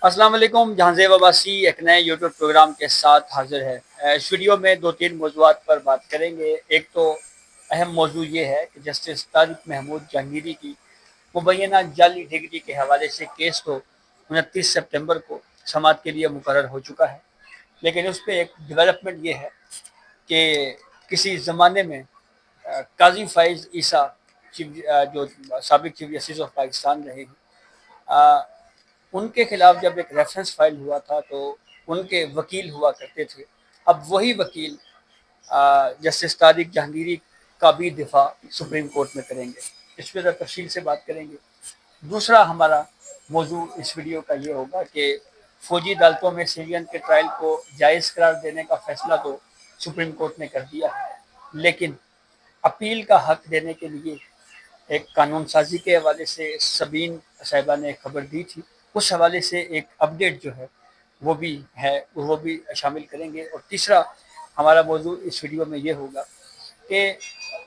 السلام علیکم. جہاں زیب عباسی ایک نئے یوٹیوب پروگرام کے ساتھ حاضر ہے. اس ویڈیو میں دو تین موضوعات پر بات کریں گے. ایک تو اہم موضوع یہ ہے کہ جسٹس طارق محمود جہانگیری کی مبینہ جعلی ڈگری کے حوالے سے کیس تو 29 سپتمبر کو سماعت کے لیے مقرر ہو چکا ہے، لیکن اس پہ ایک ڈیولپمنٹ یہ ہے کہ کسی زمانے میں قاضی فائز عیسیٰ جو سابق چیف جسٹس آف پاکستان رہے ہیں، ان کے خلاف جب ایک ریفرنس فائل ہوا تھا تو ان کے وکیل ہوا کرتے تھے. اب وہی وکیل جسٹس طارق جہانگیری کا بھی دفاع سپریم کورٹ میں کریں گے. اس پہ تفصیل سے بات کریں گے. دوسرا ہمارا موضوع اس ویڈیو کا یہ ہوگا کہ فوجی عدالتوں میں سیوین کے ٹرائل کو جائز قرار دینے کا فیصلہ تو سپریم کورٹ نے کر دیا ہے، لیکن اپیل کا حق دینے کے لیے ایک قانون سازی کے حوالے سے سبین صاحبہ نے خبر دی تھی. اس حوالے سے ایک اپڈیٹ جو ہے وہ بھی شامل کریں گے. اور تیسرا ہمارا موضوع اس ویڈیو میں یہ ہوگا کہ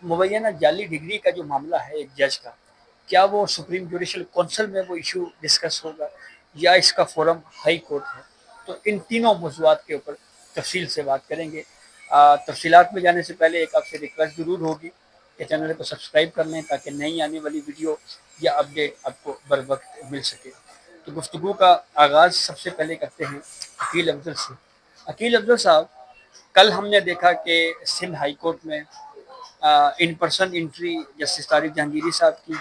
مبینہ جعلی ڈگری کا جو معاملہ ہے ایک جج کا، کیا وہ سپریم جوڈیشل کونسل میں وہ ایشو ڈسکس ہوگا یا اس کا فورم ہائی کورٹ ہے. تو ان تینوں موضوعات کے اوپر تفصیل سے بات کریں گے. تفصیلات میں جانے سے پہلے ایک آپ سے ریکویسٹ ضرور ہوگی کہ چینل کو سبسکرائب کر لیں تاکہ نئی آنے والی ویڈیو یا اپڈیٹ آپ کو بر وقت مل سکے. تو گفتگو کا آغاز سب سے پہلے کرتے ہیں عقیل افضل سے. عقیل افضل صاحب، کل ہم نے دیکھا کہ سندھ ہائی کورٹ میں in person entry justice Tariq Jahangiri صاحب کی،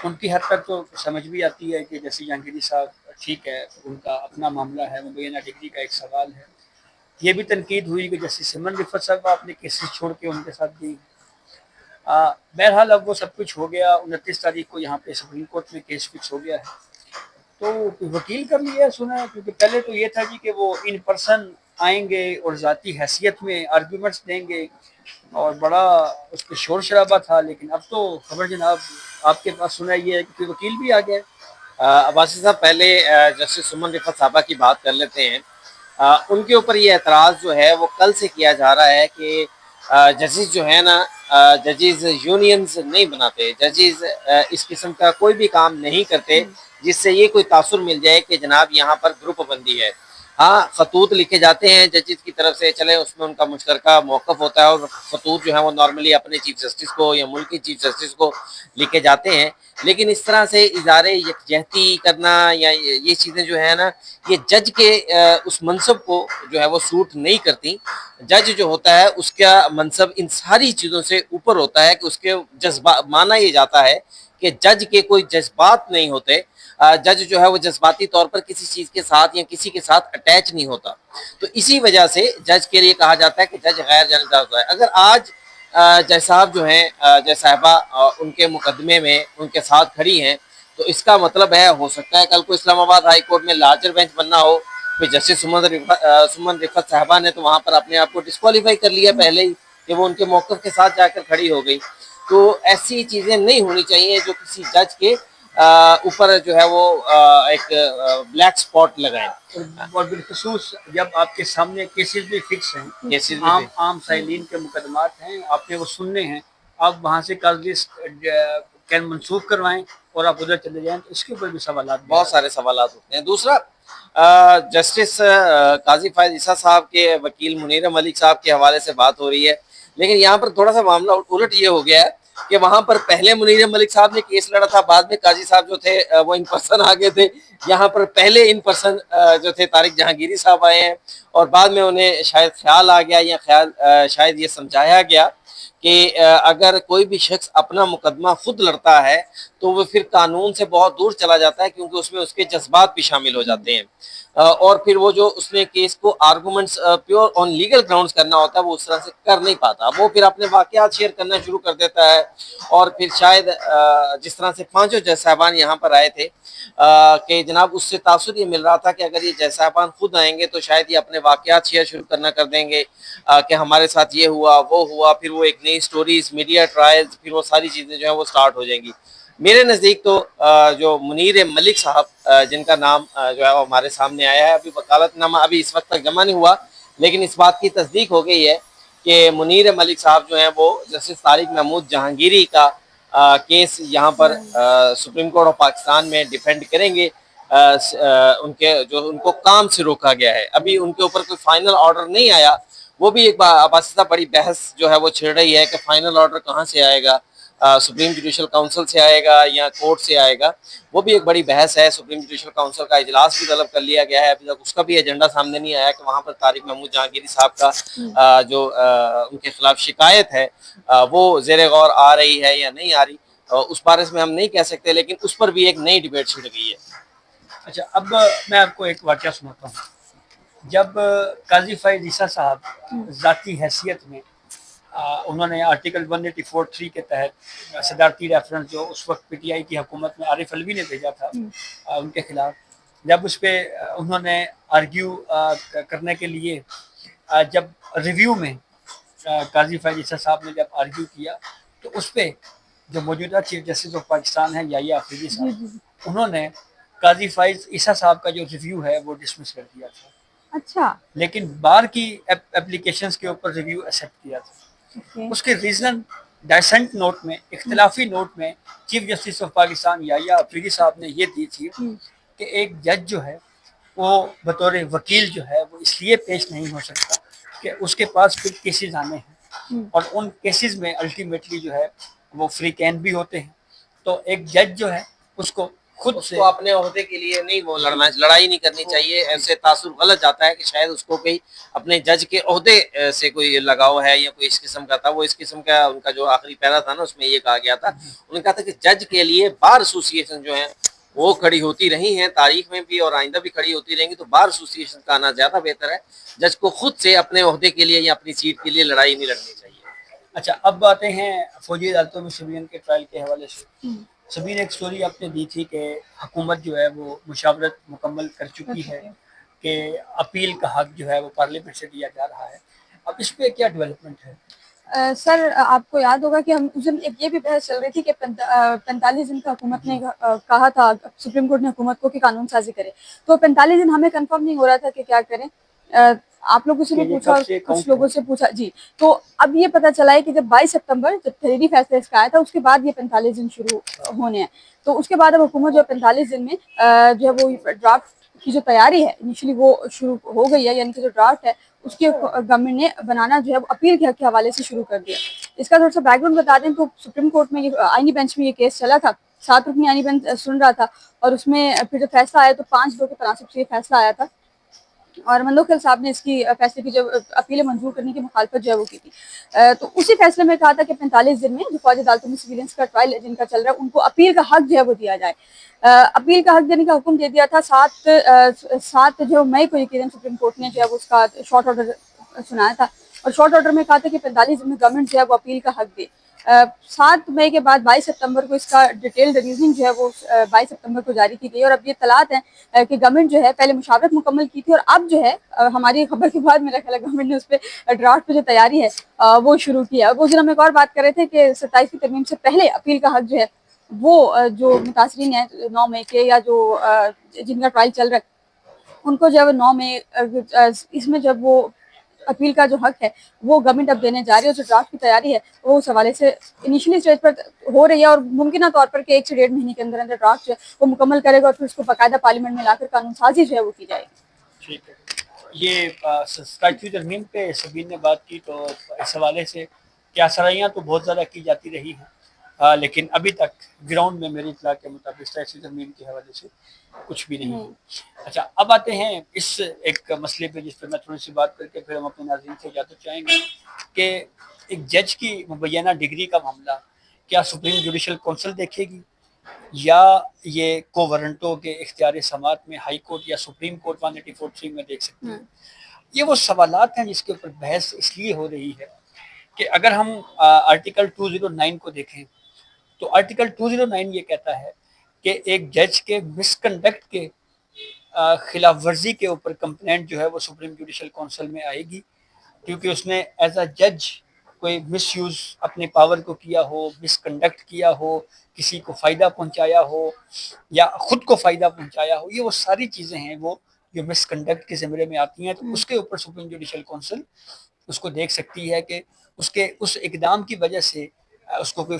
ان کی حد تک تو سمجھ بھی آتی ہے کہ جسٹس جہانگیری صاحب ٹھیک ہے، ان کا اپنا معاملہ ہے، مبینہ ڈگری کا ایک سوال ہے. یہ بھی تنقید ہوئی کہ جسٹس سمن رفت صاحب آپ نے کیسز چھوڑ کے ان کے ساتھ دی. بہرحال اب وہ سب کچھ ہو گیا. 29 تاریخ کو یہاں پہ سپریم کورٹ میں کیس فکس ہو گیا ہے. تو وکیل کر لیا سنا ہے، کیونکہ پہلے تو یہ تھا جی کہ وہ ان پرسن آئیں گے اور ذاتی حیثیت میں آرگیومنٹس دیں گے اور بڑا اس پہ شور شرابہ تھا. لیکن اب تو خبر جناب آپ کے پاس سنا یہ ہے کہ وکیل بھی آ گیا. عباسی صاحب، پہلے جسٹس سمن رفت صاحبہ کی بات کر لیتے ہیں. ان کے اوپر یہ اعتراض جو ہے وہ کل سے کیا جا رہا ہے کہ ججز جو ہے نا، ججز یونینز نہیں بناتے، ججز اس قسم کا کوئی بھی کام نہیں کرتے جس سے یہ کوئی تاثر مل جائے کہ جناب یہاں پر گروپ بندی ہے. ہاں، خطوط لکھے جاتے ہیں ججز کی طرف سے، چلے اس میں ان کا مشترکہ موقف ہوتا ہے اور خطوط جو ہیں وہ نارملی اپنے چیف جسٹس کو یا ملک کی چیف جسٹس کو لکھے جاتے ہیں. لیکن اس طرح سے اظہار یکجہتی کرنا یا یہ چیزیں جو ہے نا، یہ جج کے اس منصب کو جو ہے وہ سوٹ نہیں کرتی. جج جو ہوتا ہے اس کا منصب ان ساری چیزوں سے اوپر ہوتا ہے کہ اس کے جذبات، مانا یہ جاتا ہے کہ جج کے کوئی جذبات نہیں ہوتے. جج جو ہے وہ جذباتی طور پر کسی چیز کے ساتھ یا کسی کے ساتھ اٹیچ نہیں ہوتا. تو اسی وجہ سے جج کے لیے کہا جاتا ہے کہ جج غیر جانبدار ہوتا ہے. اگر آج جج صاحب جو ہیں، جج صاحبہ ان کے مقدمے میں ان کے ساتھ کھڑی ہیں، تو اس کا مطلب ہے ہو سکتا ہے کل کو اسلام آباد ہائی کورٹ میں لارجر بینچ بننا ہو. پھر جسٹس سمن رفت صاحبہ نے تو وہاں پر اپنے آپ کو ڈسکوالیفائی کر لیا پہلے ہی کہ وہ ان کے موقف کے ساتھ جا کر کھڑی ہو گئی. تو ایسی چیزیں نہیں ہونی چاہیے جو کسی جج کے اوپر جو ہے وہ ایک بلیک سپاٹ لگائیں. اور بالخصوص جب آپ کے سامنے کیسز بھی فکس ہیں، عام سائلین کے مقدمات ہیں، آپ نے وہ سننے ہیں، آپ وہاں سے کاز لسٹ منسوخ کروائیں اور آپ ادھر چلے جائیں، تو اس کے اوپر بھی سوالات بہت سارے سوالات ہوتے ہیں. دوسرا، جسٹس قاضی فائز عیسیٰ صاحب کے وکیل منیر ملک صاحب کے حوالے سے بات ہو رہی ہے، لیکن یہاں پر تھوڑا سا معاملہ الٹ یہ ہو گیا ہے کہ وہاں پر پہلے منیر ملک صاحب نے کیس لڑا تھا، بعد میں قاضی صاحب جو تھے وہ ان پرسن آگے تھے. یہاں پر پہلے ان پرسن جو تھے طارق جہانگیری صاحب آئے ہیں اور بعد میں انہیں شاید خیال آ گیا یا شاید یہ سمجھایا گیا کہ اگر کوئی بھی شخص اپنا مقدمہ خود لڑتا ہے تو وہ پھر قانون سے بہت دور چلا جاتا ہے، کیونکہ اس میں اس کے جذبات بھی شامل ہو جاتے ہیں. اور پھر وہ جو اس نے کیس کو آرگومنٹس پیور آن لیگل گراؤنڈز کرنا ہوتا ہے وہ اس طرح سے کر نہیں پاتا. وہ پھر اپنے واقعات شیئر کرنا شروع کر دیتا ہے. اور پھر شاید جس طرح سے پانچوں جج صاحبان یہاں پر آئے تھے کہ جناب اس سے تاثر یہ مل رہا تھا کہ اگر یہ جج صاحبان خود آئیں گے تو شاید یہ اپنے واقعات شیئر شروع کرنا کر دیں گے کہ ہمارے ساتھ یہ ہوا وہ ہوا. پھر وہ ایک نئی سٹوریز، میڈیا ٹرائلز، پھر وہ ساری چیزیں جو ہیں وہ سٹارٹ ہو جائیں گی. میرے نزدیک تو جو منیر ملک صاحب جن کا نام جو ہے وہ ہمارے سامنے آیا ہے، ابھی وکالت نامہ ابھی اس وقت تک جمع نہیں ہوا، لیکن اس بات کی تصدیق ہو گئی ہے کہ منیر ملک صاحب جو ہیں وہ جسٹس طارق محمود جہانگیری کا کیس یہاں پر سپریم کورٹ آف پاکستان میں ڈیفینڈ کریں گے. ان کے جو ان کو کام سے روکا گیا ہے. ابھی ان کے اوپر کوئی فائنل آرڈر نہیں آیا. وہ بھی ایک عباسی صاحب بڑی بحث جو ہے وہ چھڑ رہی ہے کہ فائنل آرڈر کہاں سے آئے گا, سپریم جوڈیشل کونسل سے آئے گا یا کورٹ سے آئے گا. وہ بھی ایک بڑی بحث ہے. سپریم جوڈیشل کونسل کا اجلاس بھی طلب کر لیا گیا ہے, ابھی تک اس کا بھی ایجنڈا سامنے نہیں آیا کہ وہاں پر طارق محمود جہانگیری صاحب کا جو ان کے خلاف شکایت ہے وہ زیر غور آ رہی ہے یا نہیں آ رہی, اس بارے میں ہم نہیں کہہ سکتے, لیکن اس پر بھی ایک نئی ڈیبیٹ چھڑ گئی ہے. اچھا, اب میں آپ کو ایک واقعہ سناتا ہوں. جب قاضی فائز عیسیٰ صاحب ذاتی حیثیت میں انہوں نے آرٹیکل 184(3) کے تحت صدارتی ریفرنس جو اس وقت پی ٹی آئی کی حکومت میں عارف علوی نے بھیجا تھا ان کے خلاف, جب اس پہ انہوں نے آرگیو کرنے کے لیے جب ریویو میں قاضی فائز عیسیٰ صاحب نے جب آرگیو کیا تو اس پہ جو موجودہ چیف جسٹس آف پاکستان ہیں یحییٰ آفریدی صاحب, انہوں نے قاضی فائز عیسیٰ صاحب کا جو ریویو ہے وہ ڈسمس کر دیا تھا. اچھا, لیکن بار کی اپلیکیشنز کے اوپر ریویو ایکسیپٹ کیا تھا. اس کے ریزن ڈائسنٹ نوٹ میں, اختلافی نوٹ میں چیف جسٹس آف پاکستان یحییٰ آفریدی صاحب نے یہ دی تھی کہ ایک جج جو ہے وہ بطور وکیل جو ہے وہ اس لیے پیش نہیں ہو سکتا کہ اس کے پاس پھر کیسز آنے ہیں, اور ان کیسز میں الٹیمیٹلی جو ہے وہ فری کین بھی ہوتے ہیں. تو ایک جج جو ہے اس کو خود سے اپنے عہدے کے لیے نہیں وہ لڑائی نہیں کرنی چاہیے. ایسے تاثر غلط جاتا ہے کہ شاید اس کو کوئی اپنے جج کے عہدے سے کوئی لگاؤ ہے یا کوئی اس قسم کا تھا. وہ اس قسم کا ان کا جو آخری پیرا تھا نا, اس میں یہ کہا گیا تھا, انہوں نے کہا تھا کہ جج کے لیے بار ایسوسیشن جو ہیں وہ کھڑی ہوتی رہی ہیں تاریخ میں بھی اور آئندہ بھی کھڑی ہوتی رہیں گی, تو بار ایسوسیشن کا آنا زیادہ بہتر ہے. جج کو خود سے اپنے عہدے کے لیے یا اپنی سیٹ کے لیے لڑائی نہیں لڑنی چاہیے. اچھا, اب آتے ہیں فوجی عدالتوں میں سبین کے ٹرائل کے حوالے سے. سبین ایک سٹوری آپ نے دی تھی کہ حکومت جو ہے وہ مشاورت مکمل کر چکی ہے کہ اپیل کا حق جو ہے وہ پارلیمنٹ سے دیا جا رہا ہے. اب اس پہ کیا ڈیولپمنٹ ہے؟ سر آپ کو یاد ہوگا کہ ہم اس دن ایک یہ بھی بحث چل رہی تھی کہ 45 دن کا حکومت نے کہا تھا, سپریم کورٹ نے حکومت کو کہ قانون سازی کرے, تو 45 دن ہمیں کنفرم نہیں ہو رہا تھا کہ کیا کریں. آپ لوگوں سے بھی پوچھا اور کچھ لوگوں سے پوچھا جی, تو اب یہ پتہ چلا ہے کہ جب 22 سپتمبر جب تحریری فیصلہ اس کا آیا تھا اس کے بعد یہ 45 دن شروع ہونے ہیں. تو اس کے بعد اب حکومت جو 45 دن میں جو ہے وہ ڈرافٹ کی جو تیاری ہے انیشلی وہ شروع ہو گئی ہے, یعنی کہ جو ڈرافٹ ہے اس کے گورنمنٹ نے بنانا جو ہے اپیل کے حق کے حوالے سے شروع کر دیا. اس کا تھوڑا سا بیک گراؤنڈ بتا دیں تو سپریم کورٹ میں یہ آئینی بینچ میں یہ کیس چلا تھا, 7 رکنی آئینی بینچ سن رہا تھا, اور اس میں پھر جو فیصلہ آیا تو 5 لوگوں کے تناسب سے یہ فیصلہ آیا تھا, اور منوکھل صاحب نے اس کی فیصلے کی جو اپیل منظور کرنے کی مخالفت جو ہے وہ کی تھی. تو اسی فیصلے میں کہا تھا کہ 45 دن میں جو فوجی عدالتوں میں سویلینس کا ٹرائل جن کا چل رہا ہے ان کو اپیل کا حق جو ہے وہ دیا جائے. اپیل کا حق دینے کا حکم دے دیا تھا 7 جو مئی کو یقیناً سپریم کورٹ نے جو ہے وہ اس کا شارٹ آرڈر سنایا تھا, اور شارٹ آرڈر میں کہا تھا کہ 45 دن میں گورنمنٹ جو ہے وہ اپیل کا حق دے. 7 مئی کے بعد 22 سپتمبر کو اس کا ڈیٹیلڈ ریزننگ جو ہے وہ 22 سپتمبر کو جاری کی گئی, اور اب یہ اطلاعات ہیں کہ گورنمنٹ جو ہے پہلے مشاورت مکمل کی تھی اور اب جو ہے ہماری خبر کے بعد میرا خیال ہے گورنمنٹ نے اس پہ ڈرافٹ پہ جو تیاری ہے وہ شروع کی ہے. اور اس دن ہم ایک اور بات کر رہے تھے کہ 27 کی ترمیم سے پہلے اپیل کا حق جو ہے وہ جو متاثرین ہیں 9 مئی کے یا جو جن کا ٹرائل چل رہا ہے ان کو جو ہے 9 مئی اس میں جب وہ اپیل کا جو حق ہے وہ گورنمنٹ اب دینے جا رہی ہے, اور جو ڈرافٹ کی تیاری ہے وہ اس حوالے سے انیشلی اسٹیج پر ہو رہی ہے, اور ممکنہ طور پر کہ 1 سے 1.5 مہینے کے اندر اندر ڈرافٹ جو ہے وہ مکمل کرے گا اور پھر اس کو باقاعدہ پارلیمنٹ میں لا کر قانون سازی جو ہے وہ کی جائے گی. ٹھیک ہے, یہ 27 ترمیم پہ سبین نے بات کی, تو اس حوالے سے کیا سرائیاں تو بہت زیادہ کی جاتی رہی ہیں, لیکن ابھی تک گراؤنڈ میں میری اطلاع کے مطابق 27 ترمیم کے حوالے سے کچھ بھی نہیں. اچھا, اب آتے ہیں اس ایک مسئلے پہ جس پہ میں تھوڑی سی بات کر کے پھر ہم اپنے ناظرین سے اجازت چاہیں گے کہ ایک جج کی مبینہ ڈگری کا معاملہ کیا سپریم جوڈیشل کونسل دیکھے گی یا یہ کو وارنٹوں کے اختیار سماعت میں ہائی کورٹ یا سپریم کورٹ 184(3) میں دیکھ سکتے ہیں. یہ وہ سوالات ہیں جس کے اوپر بحث اس لیے ہو رہی ہے کہ اگر ہم آرٹیکل 209 کو دیکھیں تو آرٹیکل 209 یہ کہتا ہے کہ ایک جج کے مس کنڈکٹ کے خلاف ورزی کے اوپر کمپلینٹ جو ہے وہ سپریم جوڈیشل کونسل میں آئے گی, کیونکہ اس نے ایز اے جج کوئی مس یوز اپنے پاور کو کیا ہو, مس کنڈکٹ کیا ہو, کسی کو فائدہ پہنچایا ہو یا خود کو فائدہ پہنچایا ہو. یہ وہ ساری چیزیں ہیں وہ جو مس کنڈکٹ کے زمرے میں آتی ہیں, تو اس کے اوپر سپریم جوڈیشل کونسل اس کو دیکھ سکتی ہے کہ اس کے اس اقدام کی وجہ سے اس کو کوئی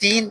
3